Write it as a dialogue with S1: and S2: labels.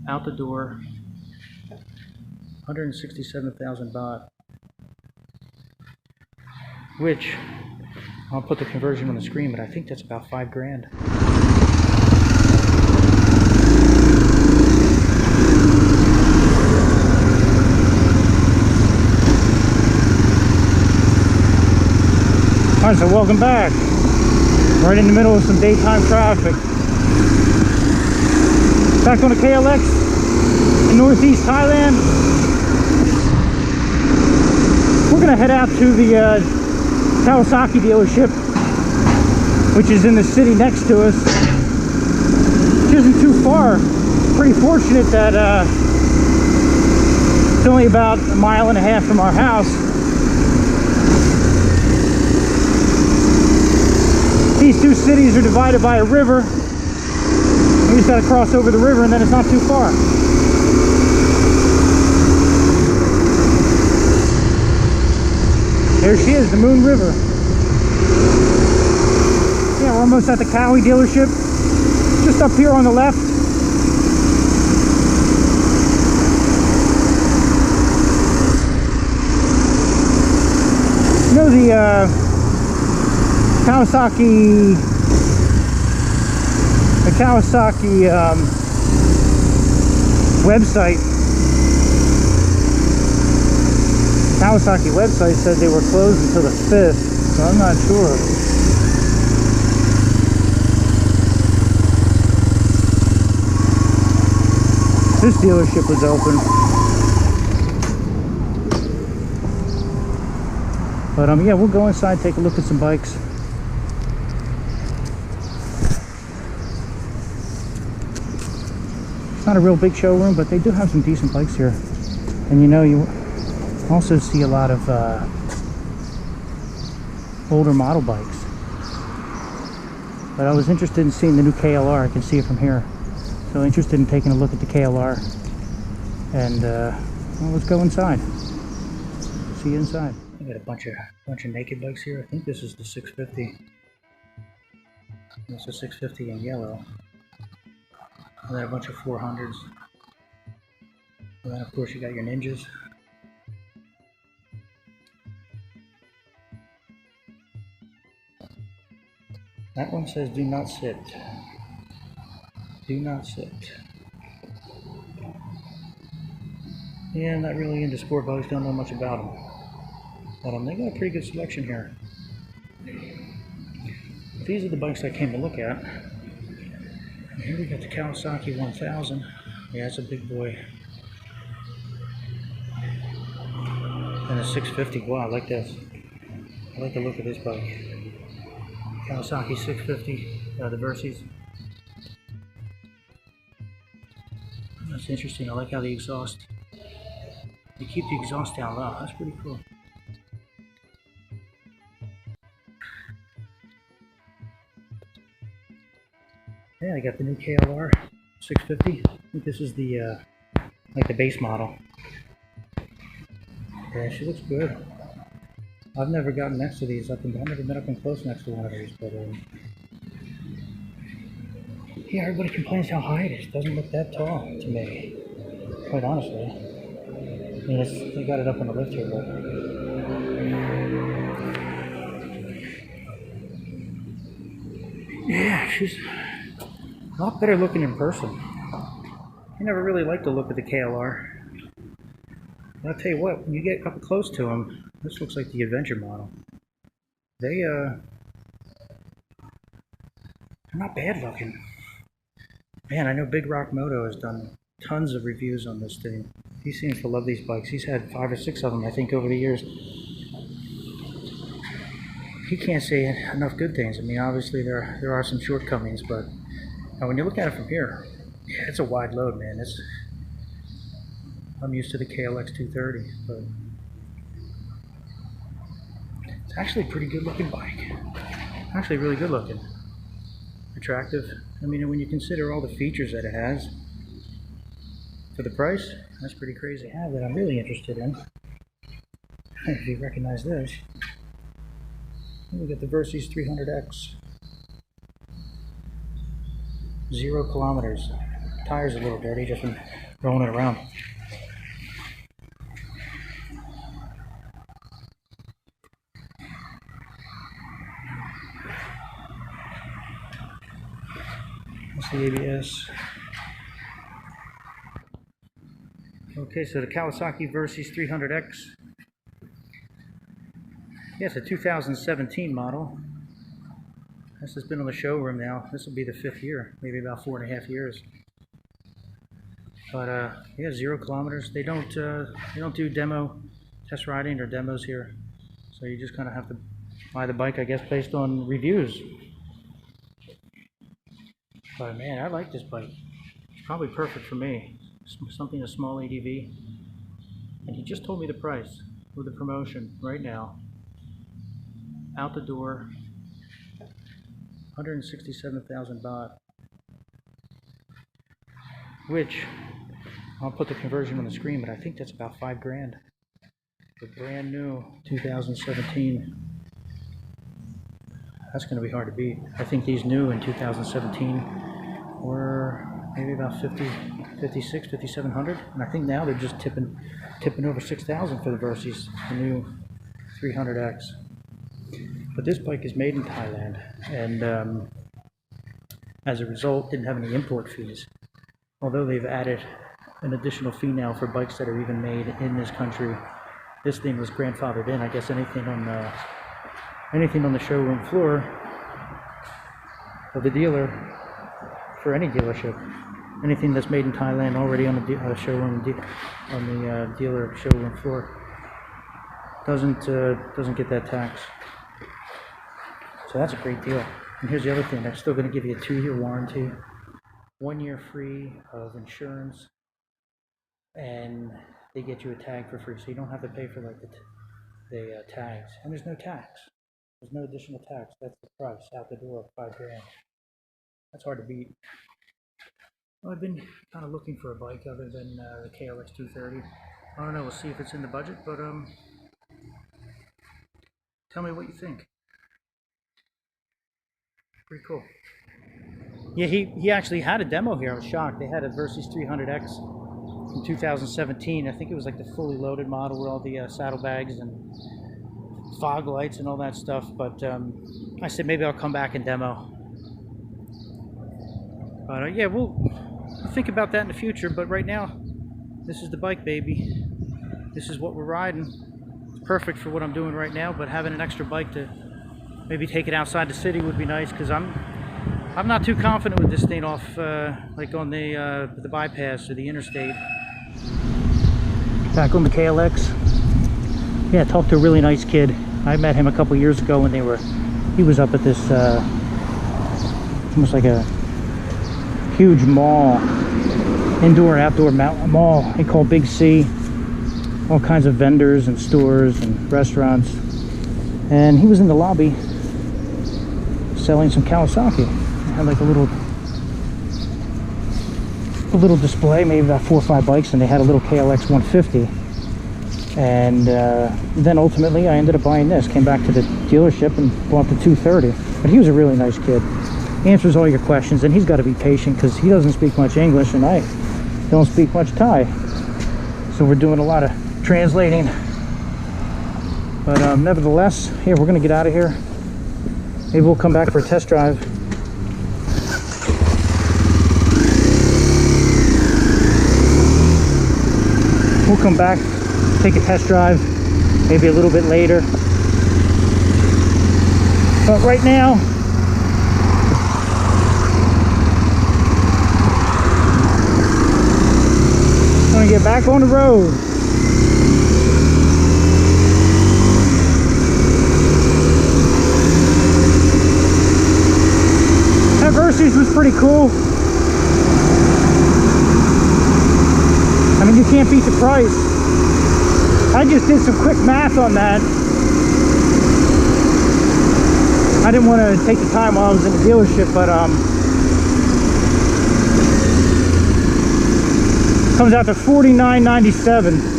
S1: out the door, 167,000 baht, which I'll put the conversion on the screen, but I think that's about 5 grand. Alright, so welcome back. Right in the middle of some daytime traffic. Back on the KLX in northeast Thailand. We're gonna head out to the Kawasaki dealership, which is in the city next to us, which isn't too far. Pretty fortunate that it's only about 1.5 miles from our house. These two cities are divided by a river. We just gotta cross over the river and then it's not too far. There she is, the Moon River. Yeah, we're almost at the Kawi dealership. Just up here on the left. You know the Kawasaki website said they were closed until the 5th, so I'm not sure. This dealership was open. But yeah, we'll go inside, take a look at some bikes. It's not a real big showroom, but they do have some decent bikes here. And you know, you also see a lot of older model bikes. But I was interested in seeing the new KLR. I can see it from here. So interested in taking a look at the KLR. And well, let's go inside. See you inside. I got a bunch of naked bikes here. I think this is the 650. It's a 650 in yellow. And then a bunch of 400s. And then of course you got your Ninjas. That one says do not sit. Do not sit. Yeah, I'm not really into sport bikes, don't know much about them. But they got a pretty good selection here. These are the bikes I came to look at. And here we got the Kawasaki 1000. Yeah, it's a big boy. And a 650. Wow, I like this. I like the look of this bike. Kawasaki 650, the Versys. That's interesting. I like how the exhaust, they keep the exhaust down low. That's pretty cool. Yeah, I got the new KLR 650. I think this is the like the base model. Yeah, she looks good. I've never gotten next to these. I've never been up and close next to one of these, but yeah, everybody complains how high it is. It doesn't look that tall to me, quite honestly. I mean, they got it up on the lift here, but yeah, she's a lot better looking in person. I never really liked the look of the KLR. I'll tell you what, when you get up close to them, this looks like the Adventure model. They're not bad looking. Man, I know Big Rock Moto has done tons of reviews on this thing. He seems to love these bikes. He's had 5 or 6 of them, I think, over the years. He can't say enough good things. I mean, obviously there are some shortcomings, but when you look at it from here, yeah, it's a wide load, man. I'm used to the KLX 230, but it's actually a pretty good looking bike. Actually really good looking. Attractive. I mean, when you consider all the features that it has for the price, that's pretty crazy. I have that I'm really interested in. If you recognize this, we got the Versys 300X. 0 kilometers. Tire's a little dirty, just been rolling it around. That's the ABS. Okay, so the Kawasaki Versys 300X. Yeah, it's a 2017 model. This has been on the showroom now. This will be the 5th year, maybe about 4.5 years. But yeah, 0 kilometers. They don't do demo test riding or demos here, so you just kind of have to buy the bike, I guess, based on reviews. But man, I like this bike. It's probably perfect for me. Something a small ADV. And he just told me the price with the promotion right now. Out the door, 167,000 baht. Which, I'll put the conversion on the screen, but I think that's about 5 grand. The brand new 2017. That's going to be hard to beat. I think these new in 2017 were maybe about 56, 5,700, and I think now they're just tipping over 6,000 for the Versys, the new 300X. But this bike is made in Thailand, and as a result, didn't have any import fees. Although they've added an additional fee now for bikes that are even made in this country. This thing was grandfathered in. I guess anything on the showroom floor of the dealer, for any dealership, anything that's made in Thailand already on the showroom dealer showroom floor doesn't get that tax. So that's a great deal. And here's the other thing: they're still going to give you a 2-year warranty, 1 year free of insurance, and they get you a tag for free, so you don't have to pay for like the tags. And there's no tax. There's no additional tax. That's the price out the door, 5 grand. That's hard to beat. Well, I've been kind of looking for a bike other than the KLX 230. I don't know. We'll see if it's in the budget, but tell me what you think. Pretty cool. Yeah, he actually had a demo here. I was shocked. They had a Versys 300X from 2017. I think it was like the fully loaded model with all the saddlebags and fog lights and all that stuff. But I said maybe I'll come back and demo. But yeah, we'll think about that in the future. But right now, this is the bike, baby. This is what we're riding. It's perfect for what I'm doing right now. But having an extra bike to maybe take it outside the city would be nice, because I'm not too confident with this thing off like on the bypass or the interstate. Back on the KLX. Yeah, talked to a really nice kid. I met him a couple years ago when he was up at this almost like a huge mall, indoor and outdoor mall they call Big C. All kinds of vendors and stores and restaurants. And he was in the lobby selling some Kawasaki. They had like a little display, maybe about 4 or 5 bikes, and they had a little KLX 150. And then ultimately I ended up buying this. Came back to the dealership and bought the 230. But he was a really nice kid. Answers all your questions, and he's got to be patient because he doesn't speak much English and I don't speak much Thai. So we're doing a lot of translating. But nevertheless, here, we're going to get out of here. Maybe we'll come back for a test drive. We'll come back, take a test drive, maybe a little bit later. But right now, I'm gonna get back on the road. That Versys was pretty cool. I mean, you can't beat the price. I just did some quick math on that. I didn't want to take the time while I was in the dealership, but comes out to $49.97.